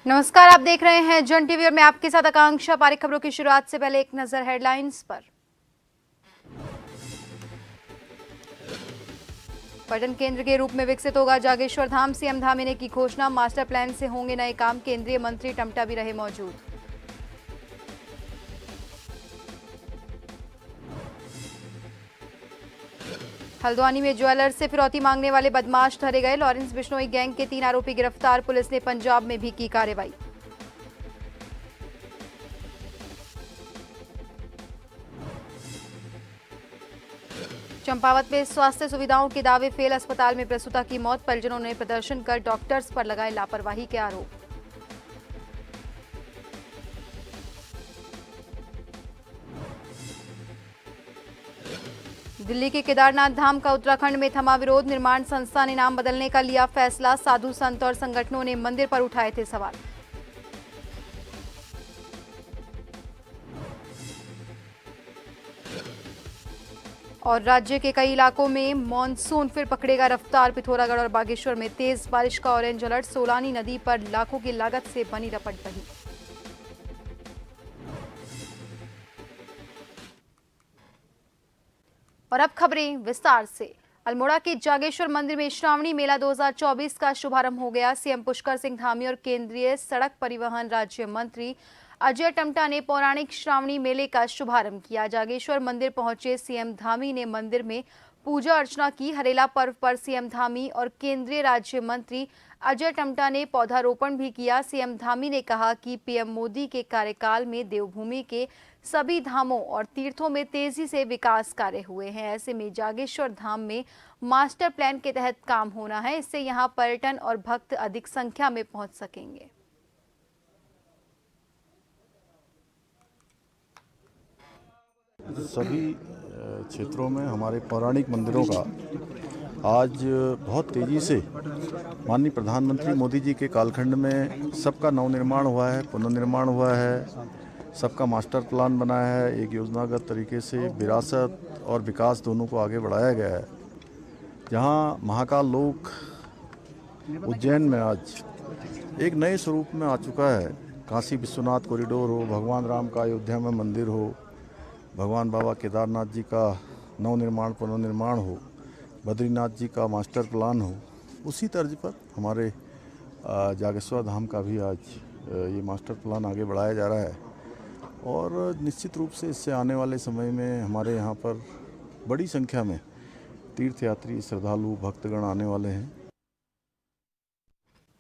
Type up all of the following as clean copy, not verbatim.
नमस्कार, आप देख रहे हैं जन टीवी और मैं आपके साथ आकांक्षा पारिक। खबरों की शुरुआत से पहले एक नजर हेडलाइंस पर। पर्यटन केंद्र के रूप में विकसित होगा जागेश्वर धाम, सीएम धामी ने की घोषणा। मास्टर प्लान से होंगे नए काम, केंद्रीय मंत्री टमटा भी रहे मौजूद। हल्द्वानी में ज्वेलर से फिरौती मांगने वाले बदमाश धरे गए। लॉरेंस बिश्नोई गैंग के 3 आरोपी गिरफ्तार, पुलिस ने पंजाब में भी की कार्रवाई। चंपावत में स्वास्थ्य सुविधाओं के दावे फेल, अस्पताल में प्रसूता की मौत। परिजनों ने प्रदर्शन कर डॉक्टर्स पर लगाए लापरवाही के आरोप। दिल्ली के केदारनाथ धाम का उत्तराखंड में थमा विरोध, निर्माण संस्था ने नाम बदलने का लिया फैसला। साधु संत और संगठनों ने मंदिर पर उठाए थे सवाल। और राज्य के कई इलाकों में मॉनसून फिर पकड़ेगा रफ्तार, पिथौरागढ़ और बागेश्वर में तेज बारिश का ऑरेंज अलर्ट। सोलानी नदी पर लाखों की लागत से बनी रपटबही। और अब खबरें विस्तार से। अल्मोड़ा के जागेश्वर मंदिर में श्रावणी मेला 2024 का शुभारंभ हो गया। सीएम पुष्कर सिंह धामी और केंद्रीय सड़क परिवहन राज्य मंत्री अजय टमटा ने पौराणिक श्रावणी मेले का शुभारंभ किया। जागेश्वर मंदिर पहुंचे सीएम धामी ने मंदिर में पूजा अर्चना की। हरेला पर्व पर सीएम धामी और केंद्रीय राज्य मंत्री अजय टमटा ने पौधारोपण भी किया। सीएम धामी ने कहा कि पीएम मोदी के कार्यकाल में देवभूमि के सभी धामों और तीर्थों में तेजी से विकास कार्य हुए हैं। ऐसे में जागेश्वर धाम में मास्टर प्लान के तहत काम होना है। इससे यहां पर्यटन और भक्त अधिक संख्या में पहुंच सकेंगे। सभी क्षेत्रों में हमारे पौराणिक मंदिरों का आज बहुत तेज़ी से माननीय प्रधानमंत्री मोदी जी के कालखंड में सबका नवनिर्माण हुआ है, पुनर्निर्माण हुआ है, सबका मास्टर प्लान बना है। एक योजनागत तरीके से विरासत और विकास दोनों को आगे बढ़ाया गया है। जहां महाकाल लोक उज्जैन में आज एक नए स्वरूप में आ चुका है। काशी विश्वनाथ कॉरिडोर हो, भगवान राम का अयोध्या में मंदिर हो, भगवान बाबा केदारनाथ जी का नवनिर्माण पुनर्निर्माण हो, बद्रीनाथ जी का मास्टर प्लान हो, उसी तर्ज पर हमारे जागेश्वर धाम का भी आज ये मास्टर प्लान आगे बढ़ाया जा रहा है। और निश्चित रूप से इससे आने वाले समय में हमारे यहाँ पर बड़ी संख्या में तीर्थयात्री, श्रद्धालु, भक्तगण आने वाले हैं।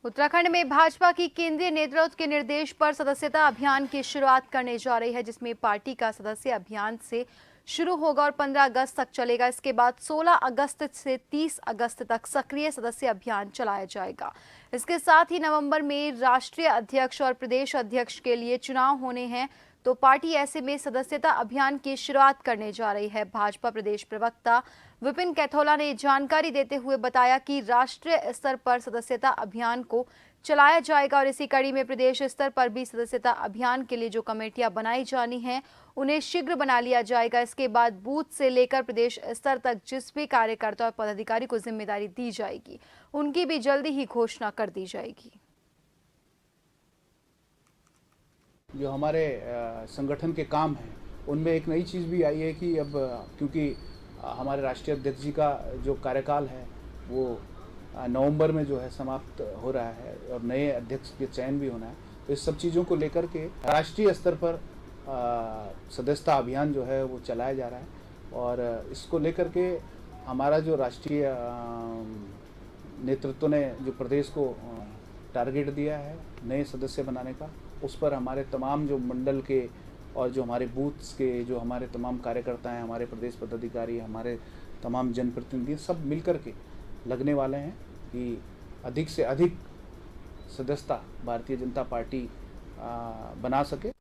उत्तराखंड में भाजपा की केंद्रीय नेतृत्व के निर्देश पर सदस्यता अभियान की शुरुआत करने जा रही है, जिसमें पार्टी का सदस्य अभियान से शुरू होगा और 15 अगस्त तक चलेगा। इसके बाद 16 अगस्त से 30 अगस्त तक सक्रिय सदस्य अभियान चलाया जाएगा। इसके साथ ही नवंबर में राष्ट्रीय अध्यक्ष और प्रदेश अध्यक्ष के लिए चुनाव होने हैं, तो पार्टी ऐसे में सदस्यता अभियान की शुरुआत करने जा रही है। भाजपा प्रदेश प्रवक्ता विपिन कैथोला ने जानकारी देते हुए बताया कि राष्ट्रीय स्तर पर सदस्यता अभियान को चलाया जाएगा और इसी कड़ी में प्रदेश स्तर पर भी सदस्यता अभियान के लिए जो कमेटियां बनाई जानी हैं उन्हें शीघ्र बना लिया जाएगा। इसके बाद बूथ से लेकर प्रदेश स्तर तक जिस भी कार्यकर्ता और पदाधिकारी को जिम्मेदारी दी जाएगी उनकी भी जल्दी ही घोषणा कर दी जाएगी। जो हमारे संगठन के काम हैं उनमें एक नई चीज़ भी आई है कि अब क्योंकि हमारे राष्ट्रीय अध्यक्ष जी का जो कार्यकाल है वो नवंबर में जो है समाप्त हो रहा है और नए अध्यक्ष के चयन भी होना है, तो इस सब चीज़ों को लेकर के राष्ट्रीय स्तर पर सदस्यता अभियान जो है वो चलाया जा रहा है। और इसको लेकर के हमारा जो राष्ट्रीय नेतृत्व ने जो प्रदेश को टारगेट दिया है नए सदस्य बनाने का, उस पर हमारे तमाम जो मंडल के और जो हमारे बूथ्स के जो हमारे तमाम कार्यकर्ता हैं, हमारे प्रदेश पदाधिकारी, हमारे तमाम जनप्रतिनिधि सब मिलकर के लगने वाले हैं कि अधिक से अधिक सदस्यता भारतीय जनता पार्टी बना सके।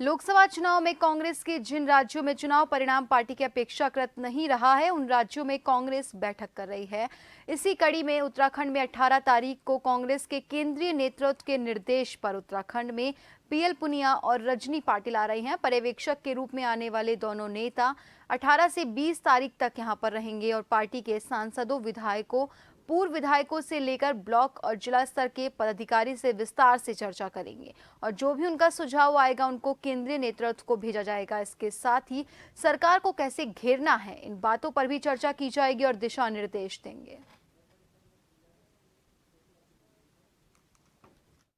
लोकसभा चुनाव में कांग्रेस के जिन राज्यों में चुनाव परिणाम पार्टी के अपेक्षाकृत नहीं रहा है उन राज्यों में कांग्रेस बैठक कर रही है। इसी कड़ी में उत्तराखंड में 18 तारीख को कांग्रेस के केंद्रीय नेतृत्व के निर्देश पर उत्तराखंड में पीएल पुनिया और रजनी पाटिल आ रही हैं। पर्यवेक्षक के रूप में आने वाले दोनों नेता 18 से 20 तारीख तक यहां पर रहेंगे और पार्टी के सांसदों, विधायकों, पूर्व विधायकों से लेकर ब्लॉक और जिला स्तर के पदाधिकारी से विस्तार से चर्चा करेंगे और जो भी उनका सुझाव आएगा उनको केंद्रीय नेतृत्व को भेजा जाएगा। इसके साथ ही सरकार को कैसे घेरना है, इन बातों पर भी चर्चा की जाएगी और दिशा निर्देश देंगे।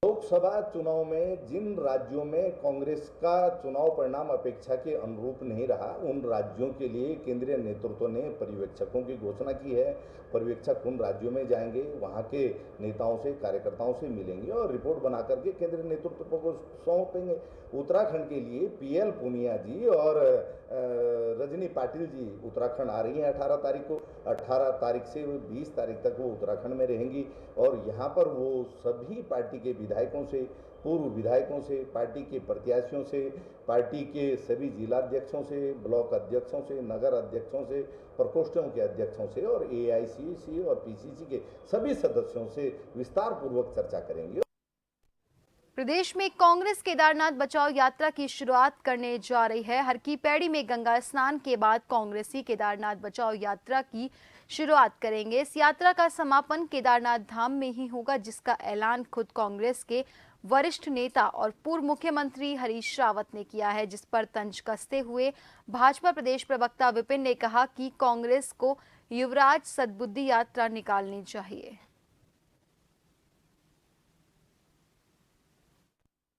लोकसभा चुनाव में जिन राज्यों में कांग्रेस का चुनाव परिणाम अपेक्षा के अनुरूप नहीं रहा, उन राज्यों के लिए केंद्रीय नेतृत्व ने पर्यवेक्षकों की घोषणा की है। पर्यवेक्षक उन राज्यों में जाएंगे, वहां के नेताओं से, कार्यकर्ताओं से मिलेंगे और रिपोर्ट बना करके केंद्रीय नेतृत्व को सौंपेंगे। उत्तराखंड के लिए पीएल पूनिया जी और रजनी पाटिल जी उत्तराखंड आ रही हैं 18 तारीख को। 18 तारीख से 20 तारीख तक वो उत्तराखंड में रहेंगी और यहाँ पर वो सभी पार्टी के विधायकों से, पूर्व विधायकों से, पार्टी के प्रत्याशियों से, पार्टी के सभी जिलाध्यक्षों से, ब्लॉक अध्यक्षों से, नगर अध्यक्षों से, प्रकोष्ठों के अध्यक्षों से और एआईसीसी और पीसीसी के सभी सदस्यों से विस्तार पूर्वक चर्चा करेंगे। प्रदेश में कांग्रेस केदारनाथ बचाओ यात्रा की शुरुआत करने जा रही है। हर की पैड़ी में गंगा स्नान के बाद कांग्रेसी केदारनाथ बचाओ यात्रा की शुरुआत करेंगे। इस यात्रा का समापन केदारनाथ धाम में ही होगा, जिसका ऐलान खुद कांग्रेस के वरिष्ठ नेता और पूर्व मुख्यमंत्री हरीश रावत ने किया है, जिस पर तंज कसते हुए भाजपा प्रदेश प्रवक्ता विपिन ने कहा कि कांग्रेस को युवराज सद्बुद्धि यात्रा निकालनी चाहिए।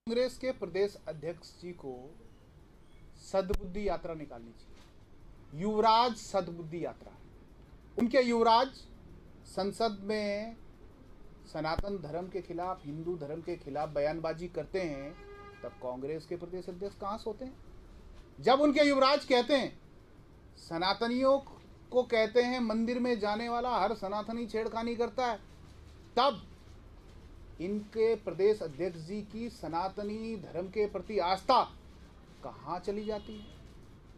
कांग्रेस के प्रदेश अध्यक्ष जी को सद्बुद्धि यात्रा निकालनी चाहिए। युवराज सद्बुद्धि यात्रा, उनके युवराज संसद में सनातन धर्म के खिलाफ, हिंदू धर्म के खिलाफ बयानबाजी करते हैं, तब कांग्रेस के प्रदेश अध्यक्ष कहाँ से होते हैं? जब उनके युवराज कहते हैं, सनातनियों को कहते हैं मंदिर में जाने वाला हर सनातनी छेड़खानी करता है, तब इनके प्रदेश अध्यक्ष जी की सनातनी धर्म के प्रति आस्था कहाँ चली जाती है?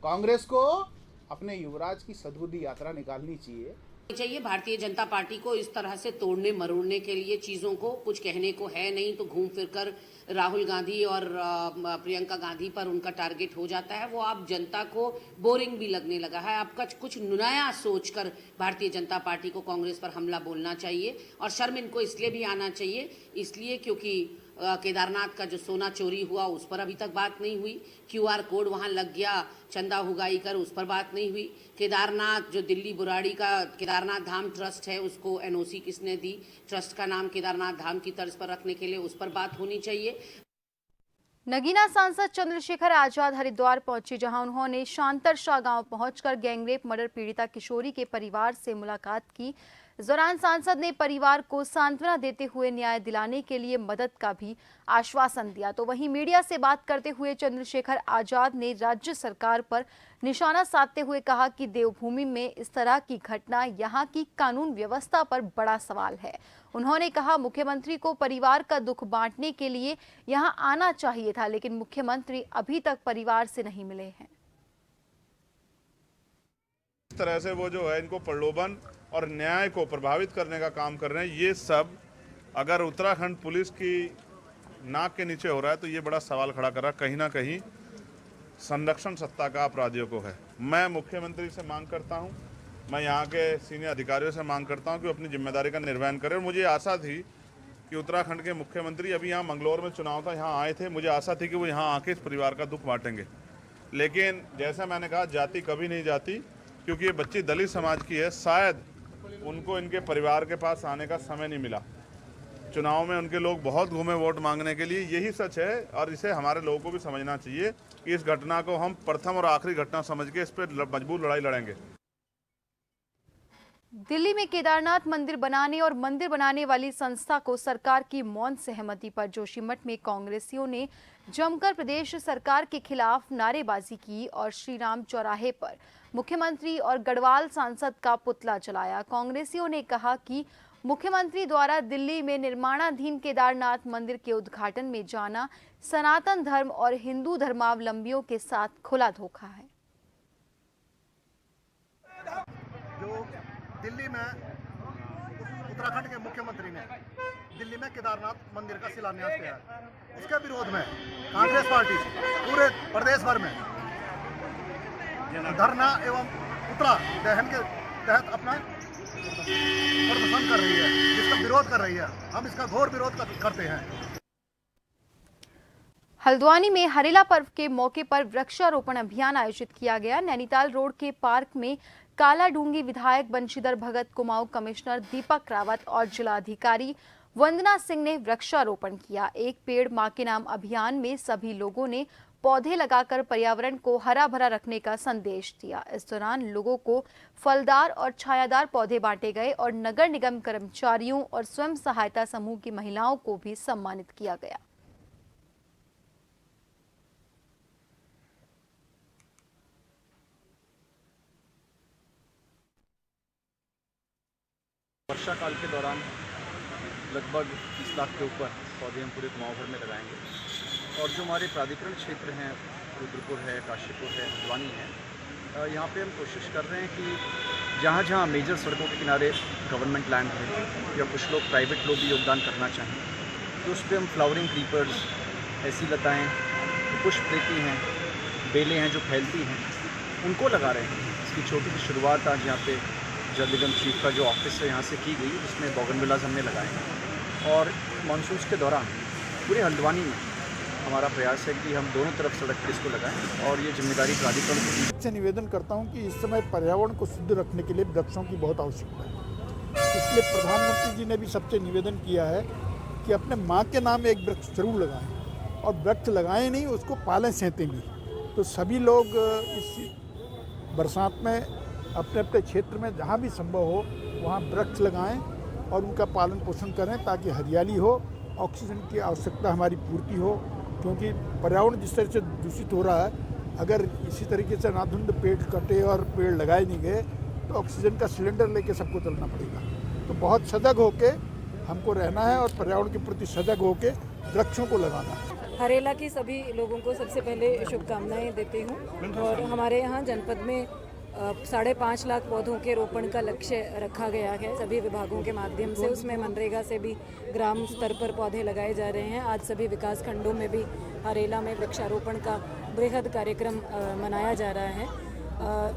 कांग्रेस को अपने युवराज की सद्बुद्धि यात्रा निकालनी चाहिए। भारतीय जनता पार्टी को इस तरह से तोड़ने मरोड़ने के लिए चीजों को कुछ कहने को है नहीं, तो घूम फिरकर राहुल गांधी और प्रियंका गांधी पर उनका टारगेट हो जाता है। वो आप जनता को बोरिंग भी लगने लगा है। आपका कुछ नया सोचकर भारतीय जनता पार्टी को कांग्रेस पर हमला बोलना चाहिए और शर्म इनको इसलिए भी आना चाहिए, इसलिए क्योंकि केदारनाथ का जो सोना चोरी हुआ उस पर अभी तक बात नहीं हुई। क्यूआर कोड वहां लग गया, चंदा उगाई कर, उस पर बात नहीं हुई। केदारनाथ जो दिल्ली बुराड़ी का केदारनाथ धाम ट्रस्ट है, उसको एनओसी किसने दी, ट्रस्ट का नाम केदारनाथ धाम की तर्ज पर रखने के लिए, उस पर बात होनी चाहिए। नगीना सांसद चंद्रशेखर आजाद हरिद्वार पहुंचे, जहां उन्होंने शांतरशाह गांव पहुंचकर गैंगरेप मर्डर पीड़िता किशोरी के परिवार से मुलाकात की। इस दौरान सांसद ने परिवार को सांत्वना देते हुए न्याय दिलाने के लिए मदद का भी आश्वासन दिया। तो वहीं मीडिया से बात करते हुए चंद्रशेखर आजाद ने राज्य सरकार पर निशाना साधते हुए कहा कि देवभूमि में इस तरह की घटना यहां की कानून व्यवस्था पर बड़ा सवाल है। उन्होंने कहा मुख्यमंत्री को परिवार का दुख बांटने के लिए यहां आना चाहिए था, लेकिन मुख्यमंत्री अभी तक परिवार से नहीं मिले हैं। इस तरह से वो जो है इनको प्रलोभन और न्याय को प्रभावित करने का काम कर रहे हैं। ये सब अगर उत्तराखंड पुलिस की नाक के नीचे हो रहा है तो ये बड़ा सवाल खड़ा कर रहा है। कहीं ना कहीं संरक्षण सत्ता का अपराधियों को है। मैं मुख्यमंत्री से मांग करता हूं, मैं यहाँ के सीनियर अधिकारियों से मांग करता हूं कि अपनी जिम्मेदारी का निर्वहन करें। और मुझे आशा थी कि उत्तराखंड के मुख्यमंत्री अभी यहाँ मंगलौर में चुनाव था, यहाँ आए थे, मुझे आशा थी कि वो यहाँ आके इस परिवार का दुख बांटेंगे। लेकिन जैसा मैंने कहा, जाति कभी नहीं जाती, क्योंकि ये बच्ची दलित समाज की है। शायद उनको इनके परिवार के पास आने का समय नहीं मिला। चुनाव में उनके लोग बहुत घूमे वोट मांगने के लिए, यही सच है। और इसे हमारे लोगों को भी समझना चाहिए कि इस घटना को हम प्रथम और आखिरी घटना समझ के इस पर मजबूत लड़ाई लड़ेंगे। दिल्ली में केदारनाथ मंदिर बनाने और मंदिर बनाने वाली संस्था को सरकार की मौन सहमति पर जोशीमठ में कांग्रेसियों ने जमकर प्रदेश सरकार के खिलाफ नारेबाजी की और श्रीराम चौराहे पर मुख्यमंत्री और गढ़वाल सांसद का पुतला जलाया। कांग्रेसियों ने कहा कि मुख्यमंत्री द्वारा दिल्ली में निर्माणाधीन केदारनाथ मंदिर के उद्घाटन में जाना सनातन धर्म और हिंदू धर्मावलंबियों के साथ खुला धोखा है। जो दिल्ली में उत्तराखंड के मुख्यमंत्री ने दिल्ली में केदारनाथ मंदिर का शिलान्यास किया है, उसके विरोध में कांग्रेस पार्टी पूरे प्रदेश भर में धरना एवं पुतला दहन के तहत अपना प्रदर्शन कर रही है। विरोध कर रही है। हम इसका घोर विरोध करते हैं। हल्द्वानी में हरेला पर्व के मौके पर वृक्षारोपण अभियान आयोजित किया गया। नैनीताल रोड के पार्क में कालाडूंगी विधायक बंशीधर भगत, कुमाऊं कमिश्नर दीपक रावत और जिलाधिकारी वंदना सिंह ने वृक्षारोपण किया। एक पेड़ मां के नाम अभियान में सभी लोगों ने पौधे लगाकर पर्यावरण को हरा भरा रखने का संदेश दिया। इस दौरान लोगों को फलदार और छायादार पौधे बांटे गए और नगर निगम कर्मचारियों और स्वयं सहायता समूह की महिलाओं को भी सम्मानित किया गया। वर्षा काल के दौरान लगभग 30 लाख के ऊपर पौधे हम पूरे कुमाऊं भर में लगाएंगे और जो हमारे प्राधिकरण क्षेत्र हैं, रुद्रपुर है, काशीपुर है, हल्द्वानी है, यहाँ पे हम कोशिश कर रहे हैं कि जहाँ जहाँ मेजर सड़कों के किनारे गवर्नमेंट लैंड है या कुछ लोग प्राइवेट लोग भी योगदान करना चाहें तो उस पर हम फ्लावरिंग क्रीपर्स, ऐसी लताएँ, पुष्प देती हैं, बेलें हैं जो फैलती हैं, उनको लगा रहे हैं। इसकी छोटी सी शुरुआत आज यहाँ पे जल निगम चीफ का जो ऑफिस है यहाँ से की गई, जिसमें बोगनविलास हमने लगाए हैं। और मानसून के दौरान पूरे हल्द्वानी में हमारा प्रयास है कि हम दोनों तरफ सड़क पे इसको लगाएं और ये जिम्मेदारी प्राधिकरण की। से निवेदन करता हूं कि इस समय पर्यावरण को शुद्ध रखने के लिए वृक्षों की बहुत आवश्यकता है। इसलिए प्रधानमंत्री जी ने भी सबसे निवेदन किया है कि अपने माँ के नाम एक वृक्ष जरूर लगाएं और वृक्ष लगाएं नहीं, उसको पालें सहते भी। तो सभी लोग इस बरसात में अपने अपने क्षेत्र में जहाँ भी संभव हो वहाँ वृक्ष लगाएं और उनका पालन पोषण करें ताकि हरियाली हो, ऑक्सीजन की आवश्यकता हमारी पूर्ति हो। क्योंकि पर्यावरण जिस तरह से दूषित हो रहा है, अगर इसी तरीके से नाधुंड पेड़ कटे और पेड़ लगाए नहीं गए तो ऑक्सीजन का सिलेंडर लेके सबको चलना पड़ेगा। तो बहुत सजग होके हमको रहना है और पर्यावरण के प्रति सजग होके वृक्षों को लगाना है। हरेला की सभी लोगों को सबसे पहले शुभकामनाएं देती हूँ और हमारे यहाँ जनपद में 5.5 लाख पौधों के रोपण का लक्ष्य रखा गया है सभी विभागों के माध्यम से। उसमें मनरेगा से भी ग्राम स्तर पर पौधे लगाए जा रहे हैं। आज सभी विकास खंडों में भी हरेला में वृक्षारोपण का बृहद कार्यक्रम मनाया जा रहा है।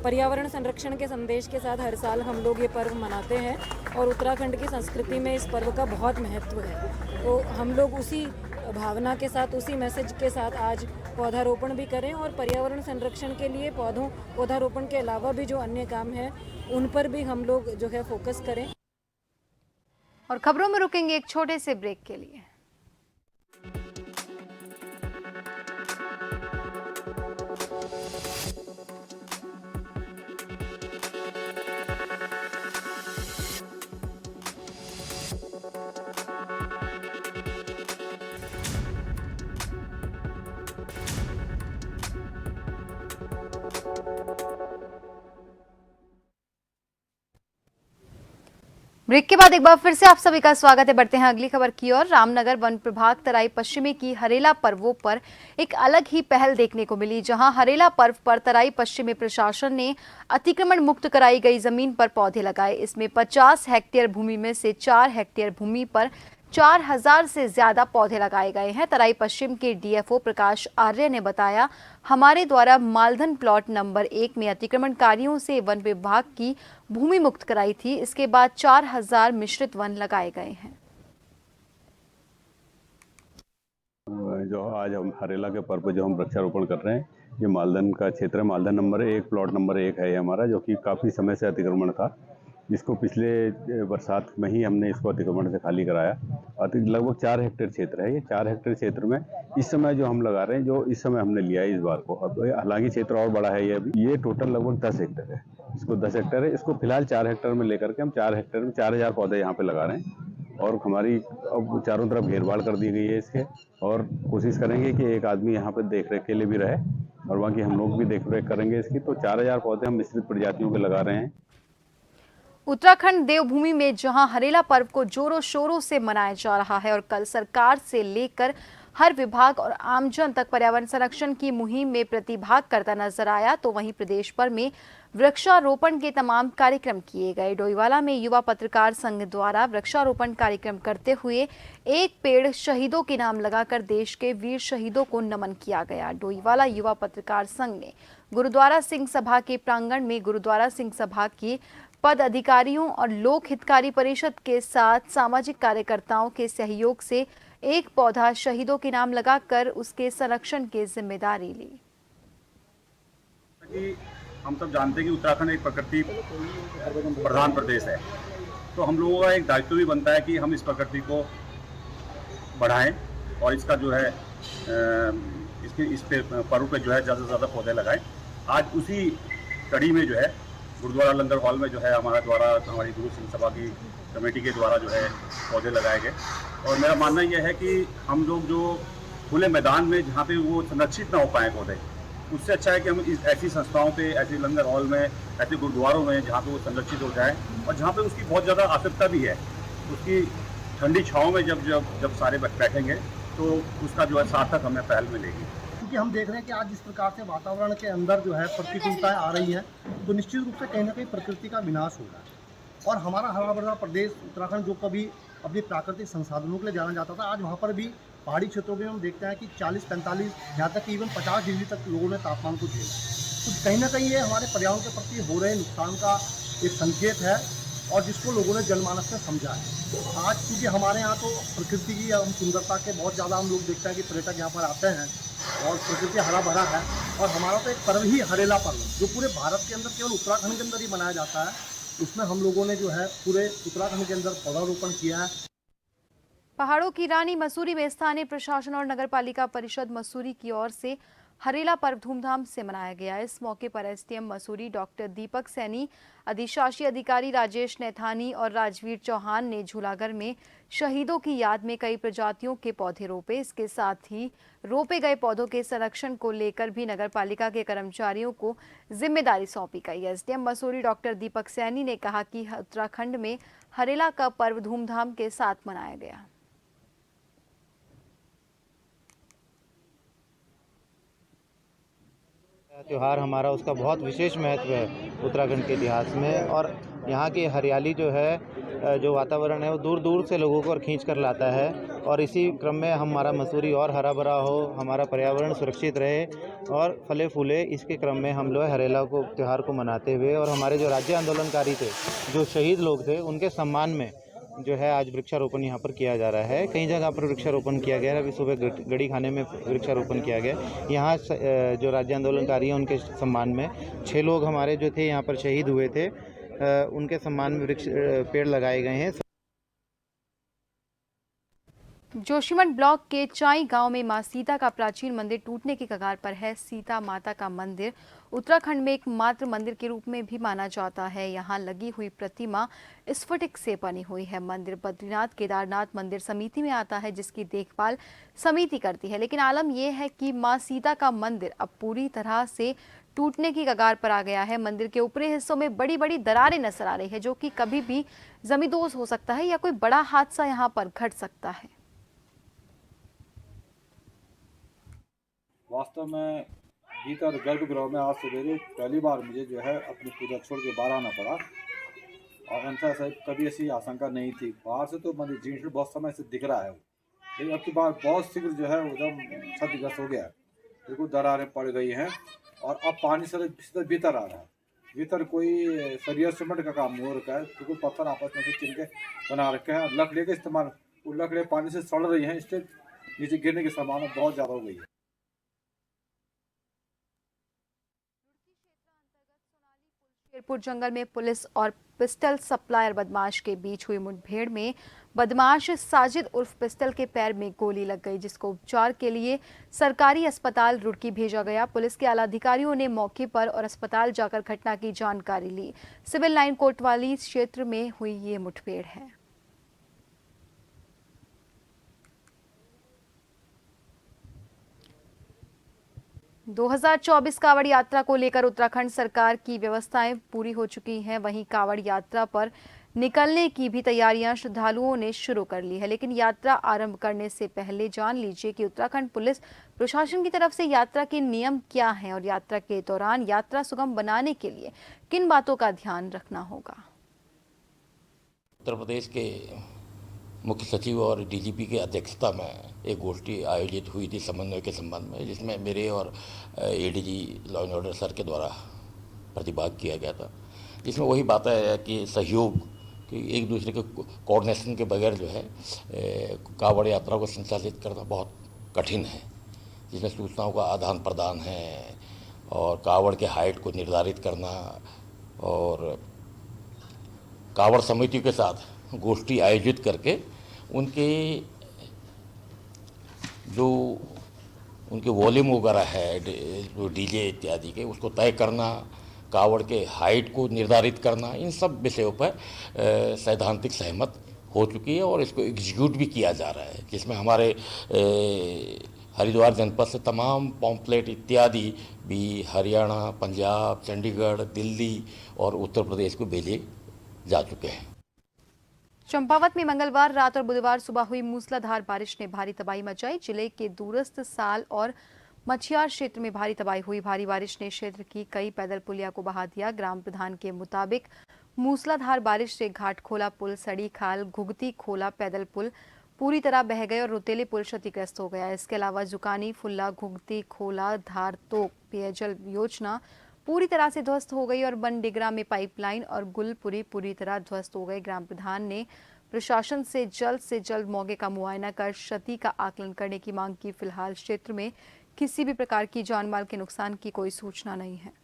पर्यावरण संरक्षण के संदेश के साथ हर साल हम लोग ये पर्व मनाते हैं और उत्तराखंड की संस्कृति में इस पर्व का बहुत महत्व है। तो हम लोग उसी भावना के साथ, उसी मैसेज के साथ आज पौधारोपण भी करें और पर्यावरण संरक्षण के लिए पौधारोपण के अलावा भी जो अन्य काम है उन पर भी हम लोग जो है फोकस करें। और खबरों में रुकेंगे एक छोटे से ब्रेक के लिए। ब्रेक के बाद एक बार फिर से आप सभी का स्वागत है। बढ़ते हैं अगली खबर की ओर। रामनगर वन प्रभाग तराई पश्चिमी की हरेला पर्वों पर एक अलग ही पहल देखने को मिली, जहां हरेला पर्व पर तराई पश्चिमी प्रशासन ने अतिक्रमण मुक्त कराई गई जमीन पर पौधे लगाए। इसमें 50 हेक्टेयर भूमि में से 4 हेक्टेयर भूमि पर 4000 से ज्यादा पौधे लगाए गए हैं। तराई पश्चिम के डीएफओ प्रकाश आर्य ने बताया, हमारे द्वारा मालधन प्लॉट नंबर 1 में अतिक्रमणकारियों से वन विभाग की भूमि मुक्त कराई थी। इसके बाद 4000 मिश्रित वन लगाए गए हैं। जो आज हम हरेला के पर्व पर जो हम वृक्षारोपण कर रहे हैं, ये मालधन का क्षेत्र है। मालधन नंबर 1 प्लॉट नंबर 1 है ये हमारा, जो कि काफ़ी समय से अतिक्रमण था, जिसको पिछले बरसात में ही हमने इसको अतिक्रमण से खाली कराया। लगभग 4 हेक्टेयर क्षेत्र है। ये 4 हेक्टेयर क्षेत्र में इस समय जो हम लगा रहे हैं, जो इस समय हमने लिया है इस बार को, अब हालांकि क्षेत्र और बड़ा है ये अभी, ये टोटल लगभग 10 हेक्टेयर है। इसको 10 हेक्टेयर है, इसको फिलहाल 4 हेक्टेयर में लेकर के हम 4 हेक्टेयर में 4000 पौधे यहाँ पे लगा रहे हैं। और हमारी अब चारों तरफ घेरबाड़ कर दी गई है इसके, और कोशिश करेंगे कि एक आदमी यहाँ पे देख रेख के लिए भी रहे और बाकी हम लोग भी देख रेख करेंगे इसकी। तो 4000 पौधे हम मिश्रित प्रजातियों के लगा रहे हैं। उत्तराखंड देवभूमि में जहां हरेला पर्व को जोरों शोरों से मनाया जा रहा है और कल सरकार से लेकर हर विभाग और आमजन तक पर्यावरण संरक्षण की मुहिम में प्रतिभाग करता नजर आया, तो वहीं प्रदेश भर में वृक्षारोपण के तमाम कार्यक्रम किए गए। डोईवाला में युवा पत्रकार संघ द्वारा वृक्षारोपण कार्यक्रम करते हुए एक पेड़ शहीदों के नाम लगाकर देश के वीर शहीदों को नमन किया गया। डोईवाला युवा पत्रकार संघ ने गुरुद्वारा सिंह सभा के प्रांगण में गुरुद्वारा सिंह सभा की पद अधिकारियों और लोक हितकारी परिषद के साथ सामाजिक कार्यकर्ताओं के सहयोग से एक पौधा शहीदों के नाम लगाकर उसके संरक्षण की जिम्मेदारी ली। हम सब जानते हैं कि उत्तराखंड एक प्रकृति प्रधान प्रदेश है, तो हम लोगों का एक दायित्व भी बनता है कि हम इस प्रकृति को बढ़ाएं और इसका जो है इस पे पर्व पे जो है ज़्यादा से ज़्यादा पौधे लगाएं। आज उसी कड़ी में जो है गुरुद्वारा लंगर हॉल में जो है हमारी गुरु सिंह सभा की कमेटी के द्वारा जो है पौधे लगाए गए। और मेरा मानना यह है कि हम लोग जो खुले मैदान में जहाँ पे वो संरक्षित ना हो पाए पौधे, उससे अच्छा है कि हम ऐसी संस्थाओं पे, ऐसे लंगर हॉल में, ऐसे गुरुद्वारों में जहाँ पे वो संरक्षित हो जाए और जहाँ पे उसकी बहुत ज़्यादा आवश्यकता भी है, उसकी ठंडी छाँव में जब सारे बैठेंगे तो उसका जो है सार्थक हमें पहल मिलेगी। क्योंकि हम देख रहे हैं कि आज जिस प्रकार से वातावरण के अंदर जो है प्रतिकूलताएं आ रही हैं, तो निश्चित रूप से कहीं ना कहीं प्रकृति का विनाश हो रहा है। और हमारा हरा भरा प्रदेश उत्तराखंड जो कभी अपने प्राकृतिक संसाधनों के लिए जाना जाता था, आज वहाँ पर भी पहाड़ी क्षेत्रों में हम देखते हैं कि 40-45 यहाँ तक इवन 50 डिग्री तक लोगों ने तापमान को झेला। तो कहीं ना कहीं ये हमारे पर्यावरण के प्रति हो रहे नुकसान का एक संकेत है और जिसको लोगों ने जनमानस में समझा है। आज क्योंकि हमारे यहाँ तो प्रकृति की हम सुंदरता के बहुत ज़्यादा हम लोग देखते हैं कि पर्यटक यहाँ पर आते हैं और प्रकृति हरा भरा है। और हमारा तो एक पर्व ही हरेला पर्व, जो पूरे भारत के अंदर केवल उत्तराखंड के अंदर ही मनाया जाता है, उसमें हम लोगों ने जो है पूरे उत्तराखंड के अंदर पौधारोपण किया है। पहाड़ों की रानी मसूरी में स्थानीय प्रशासन और नगरपालिका परिषद मसूरी की ओर से हरेला पर्व धूमधाम से मनाया गया। इस मौके पर एसडीएम मसूरी डॉक्टर दीपक सैनी, अधिशासी अधिकारी राजेश नैथानी और राजवीर चौहान ने झूलागर में शहीदों की याद में कई प्रजातियों के पौधे रोपे। इसके साथ ही रोपे गए पौधों के संरक्षण को लेकर भी नगरपालिका के कर्मचारियों को जिम्मेदारी सौंपी गई। एसडीएम मसूरी डॉक्टर दीपक सैनी ने कहा कि उत्तराखंड में हरेला का पर्व धूमधाम के साथ मनाया गया। त्यौहार हमारा उसका बहुत विशेष महत्व है उत्तराखंड के इतिहास में, और यहाँ की हरियाली जो है, जो वातावरण है, वो दूर दूर से लोगों को और खींच कर लाता है। और इसी क्रम में हमारा मसूरी और हरा भरा हो, हमारा पर्यावरण सुरक्षित रहे और फले फूले, इसके क्रम में हम लोग हरेला को त्यौहार को मनाते हुए और हमारे जो राज्य आंदोलनकारी थे, जो शहीद लोग थे, उनके सम्मान में जो है आज वृक्षारोपण यहाँ पर किया जा रहा है। कई जगह पर वृक्षारोपण किया गया है। अभी सुबह गढ़ी खाने में वृक्षारोपण किया गया। यहाँ जो राज्य आंदोलनकारी हैं उनके सम्मान में 6 लोग हमारे जो थे यहाँ पर शहीद हुए थे, उनके सम्मान में पेड़ लगाए गए हैं। जोशीमठ ब्लॉक के चाई गांव में मां सीता का प्राचीन मंदिर टूटने की कगार पर है। सीता माता का मंदिर उत्तराखंड में एकमात्र मंदिर के रूप में भी माना जाता है। यहां लगी हुई प्रतिमा स्फटिक से बनी हुई है। मंदिर बद्रीनाथ केदारनाथ मंदिर समिति में आता है, जिसकी देखभाल समिति करती है। लेकिन आलम यह है कि मां सीता का मंदिर अब पूरी तरह से टूटने की कगार पर आ गया है। मंदिर के ऊपरी हिस्सों में बड़ी बड़ी दरारें नजर आ रही है, जो कि कभी भी जमींदोज हो सकता है या कोई बड़ा हादसा यहां पर घट सकता है। वास्तव में भीतर गर्भगृह में आज सवेरे पहली बार मुझे जो है अपनी पूजा छोड़ के बाहर आना पड़ा, और अंतर से कभी ऐसी आशंका नहीं थी। बाहर से तो मंदिर जीर्ण बहुत समय से दिख रहा है, लेकिन अब की बार बहुत शीघ्र जो है एकदम क्षतिग्रस्त हो गया। बिल्कुल दरारें पड़ गई हैं और अब पानी से भीतर आ रहा है। भीतर कोई सरिया सीमेंट का काम नहीं हो रखा है, बिल्कुल पत्थर आपस में से चिन के बना रखे हैं। लकड़ी का इस्तेमाल, वो लकड़ी पानी से सड़ रही हैं, इससे नीचे गिरने की संभावना बहुत ज़्यादा हो गई है। शेरपुर जंगल में पुलिस और पिस्टल सप्लायर बदमाश के बीच हुई मुठभेड़ में बदमाश साजिद उर्फ पिस्टल के पैर में गोली लग गई, जिसको उपचार के लिए सरकारी अस्पताल रुड़की भेजा गया। पुलिस के आला अधिकारियों ने मौके पर और अस्पताल जाकर घटना की जानकारी ली। सिविल लाइन कोतवाली क्षेत्र में हुई ये मुठभेड़ है। – 2024 कावड़ यात्रा को लेकर उत्तराखंड सरकार की व्यवस्थाएं पूरी हो चुकी हैं। वहीं कावड़ यात्रा पर निकलने की भी तैयारियां श्रद्धालुओं ने शुरू कर ली है। लेकिन यात्रा आरंभ करने से पहले जान लीजिए कि उत्तराखंड पुलिस प्रशासन की तरफ से यात्रा के नियम क्या हैं और यात्रा के दौरान यात्रा सुगम बनाने के लिए किन बातों का ध्यान रखना होगा। उत्तर प्रदेश के मुख्य सचिव और डीजीपी की अध्यक्षता में एक गोष्ठी आयोजित हुई थी समन्वय के संबंध में, जिसमें मेरे और ADG law and order sir के द्वारा प्रतिभाग किया गया था, इसमें वही बात है कि सहयोग कि एक दूसरे के कोऑर्डिनेशन के बगैर जो है कांवड़ यात्रा को संचालित करना बहुत कठिन है, जिसमें सूचनाओं का आदान प्रदान है और कांवड़ के हाइट को निर्धारित करना और कांवड़ समिति के साथ गोष्ठी आयोजित करके उनके जो उनके वॉल्यूम वगैरह है जो डीजे इत्यादि के उसको तय करना, कांवड़ के हाइट को निर्धारित करना, इन सब विषयों पर सैद्धांतिक सहमत हो चुकी है और इसको एग्जीक्यूट भी किया जा रहा है, जिसमें हमारे हरिद्वार जनपद से तमाम पॉम्पलेट इत्यादि भी हरियाणा, पंजाब, चंडीगढ़, दिल्ली और उत्तर प्रदेश को भेजे जा चुके हैं। चंपावत में मंगलवार रात और बुधवार सुबह हुई मूसलाधार बारिश ने भारी तबाही मचाई। जिले के दूरस्थ साल और मछियार क्षेत्र में भारी तबाही हुई। भारी बारिश ने क्षेत्र की कई पैदल पुलिया को बहा दिया। ग्राम प्रधान के मुताबिक मूसलाधार बारिश से घाट खोला पुल, सड़ी खाल, घुगती खोला पैदल पुल पूरी तरह बह गए और रुतेले पुल क्षतिग्रस्त हो गया। इसके अलावा जुकानी, फुल्ला, घुगती खोला, धार तोक पेयजल योजना पूरी तरह से ध्वस्त हो गई और बनडिगरा में पाइपलाइन और गुलपुरी पूरी तरह ध्वस्त हो गए। ग्राम प्रधान ने प्रशासन से जल्द मौके का मुआयना कर क्षति का आकलन करने की मांग की। फिलहाल क्षेत्र में किसी भी प्रकार की जानमाल के नुकसान की कोई सूचना नहीं है।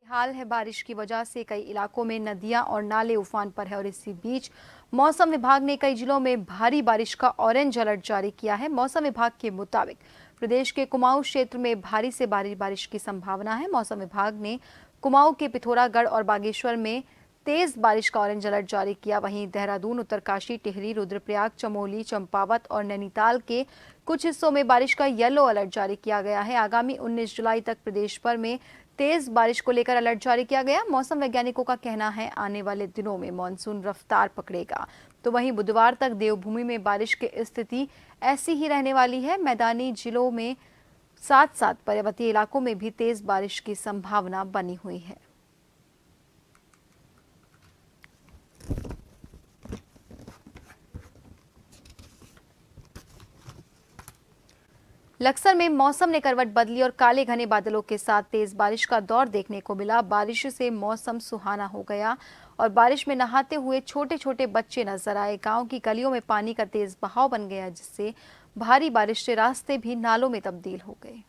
हाल है, बारिश की वजह से कई इलाकों में नदियां और नाले उफान पर है और इसी बीच मौसम विभाग ने कई जिलों में भारी बारिश का ऑरेंज अलर्ट जारी किया है। मौसम विभाग के मुताबिक प्रदेश के कुमाऊं क्षेत्र में भारी से भारी बारिश की संभावना है। मौसम विभाग ने कुमाऊं के पिथौरागढ़ और बागेश्वर में तेज बारिश का ऑरेंज अलर्ट जारी किया। वहीं देहरादून, उत्तरकाशी, टिहरी, रुद्रप्रयाग, चमोली, चंपावत और नैनीताल के कुछ हिस्सों में बारिश का येलो अलर्ट जारी किया गया है। आगामी 19 जुलाई तक प्रदेश भर में तेज बारिश को लेकर अलर्ट जारी किया गया। मौसम वैज्ञानिकों का कहना है आने वाले दिनों में मानसून रफ्तार पकड़ेगा। तो वहीं बुधवार तक देवभूमि में बारिश की स्थिति ऐसी ही रहने वाली है। मैदानी जिलों में साथ साथ पर्वतीय इलाकों में भी तेज बारिश की संभावना बनी हुई है। लक्सर में मौसम ने करवट बदली और काले घने बादलों के साथ तेज बारिश का दौर देखने को मिला। बारिश से मौसम सुहाना हो गया और बारिश में नहाते हुए छोटे छोटे बच्चे नजर आए। गांव की गलियों में पानी का तेज बहाव बन गया, जिससे भारी बारिश से रास्ते भी नालों में तब्दील हो गए।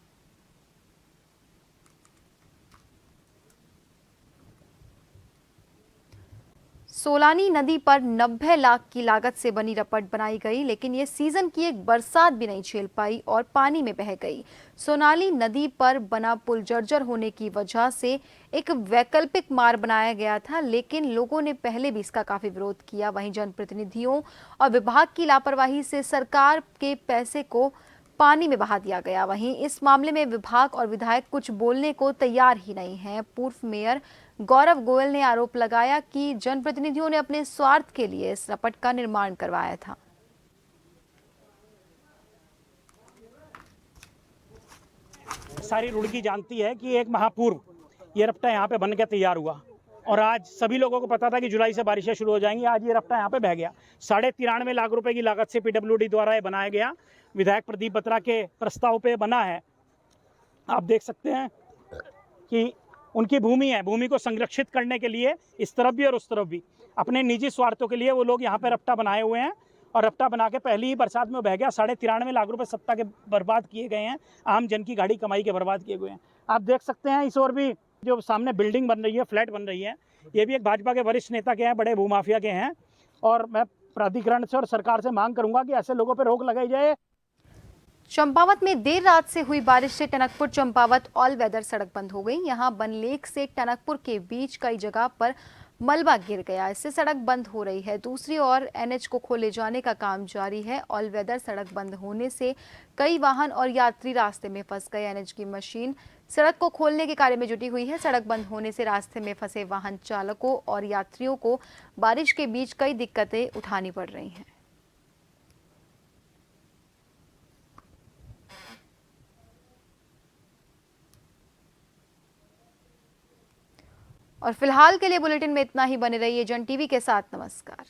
सोलानी नदी पर 90 लाख की लागत से बनी रपट बनाई गई, लेकिन ये सीजन की एक बरसात भी नहीं झेल पाई और पानी में बह गई। सोनाली नदी पर बना पुल जर्जर होने की वजह से एक वैकल्पिक मार्ग बनाया गया था, लेकिन लोगों ने पहले भी इसका काफी विरोध किया। वहीं जनप्रतिनिधियों और विभाग की लापरवाही से सरकार के पैसे को पानी में बहा दिया गया। वहीं इस मामले में विभाग और विधायक कुछ बोलने को तैयार ही नहीं है। पूर्व मेयर गौरव गोयल ने आरोप लगाया कि जनप्रतिनिधियों ने अपने स्वार्थ के लिए इस रपट का निर्माण करवाया था। सारी रुड़की जानती है कि एक माह पूर्व ये रपटा यहाँ पे बन के तैयार हुआ और आज सभी लोगों को पता था कि जुलाई से बारिशें शुरू हो जाएंगी। आज ये रपटा यहाँ पे बह गया। 93.5 लाख रुपए की लागत से पीडब्ल्यूडी द्वारा ये बनाया गया, विधायक प्रदीप बत्रा के प्रस्ताव पे बना है। आप देख सकते हैं कि उनकी भूमि है, भूमि को संरक्षित करने के लिए इस तरफ भी और उस तरफ भी अपने निजी स्वार्थों के लिए वो लोग यहाँ पे रपटा बनाए हुए हैं और रपटा बना के पहली ही बरसात में बह गया। 93.5 लाख रुपए सत्ता के बर्बाद किए गए हैं, आम जन की गाड़ी कमाई के बर्बाद किए हुए हैं। आप देख सकते हैं इस ओर भी जो सामने बिल्डिंग बन रही है, फ्लैट बन रही है, ये भी एक भाजपा के वरिष्ठ नेता के हैं, बड़े भूमाफिया के हैं। और मैं प्राधिकरण से और सरकार से मांग करूंगा कि ऐसे लोगों पर रोक लगाई जाए। चंपावत में देर रात से हुई बारिश से टनकपुर चंपावत ऑल वेदर सड़क बंद हो गई। यहां बनलेक से टनकपुर के बीच कई जगह पर मलबा गिर गया, इससे सड़क बंद हो रही है। दूसरी ओर एनएच को खोले जाने का काम जारी है। ऑल वेदर सड़क बंद होने से कई वाहन और यात्री रास्ते में फंस गए। एनएच की मशीन सड़क को खोलने के कार्य में जुटी हुई है। सड़क बंद होने से रास्ते में फंसे वाहन चालकों और यात्रियों को बारिश के बीच कई दिक्कतें उठानी पड़ रही हैं। और फिलहाल के लिए बुलेटिन में इतना ही। बने रहिए जन टीवी के साथ। नमस्कार।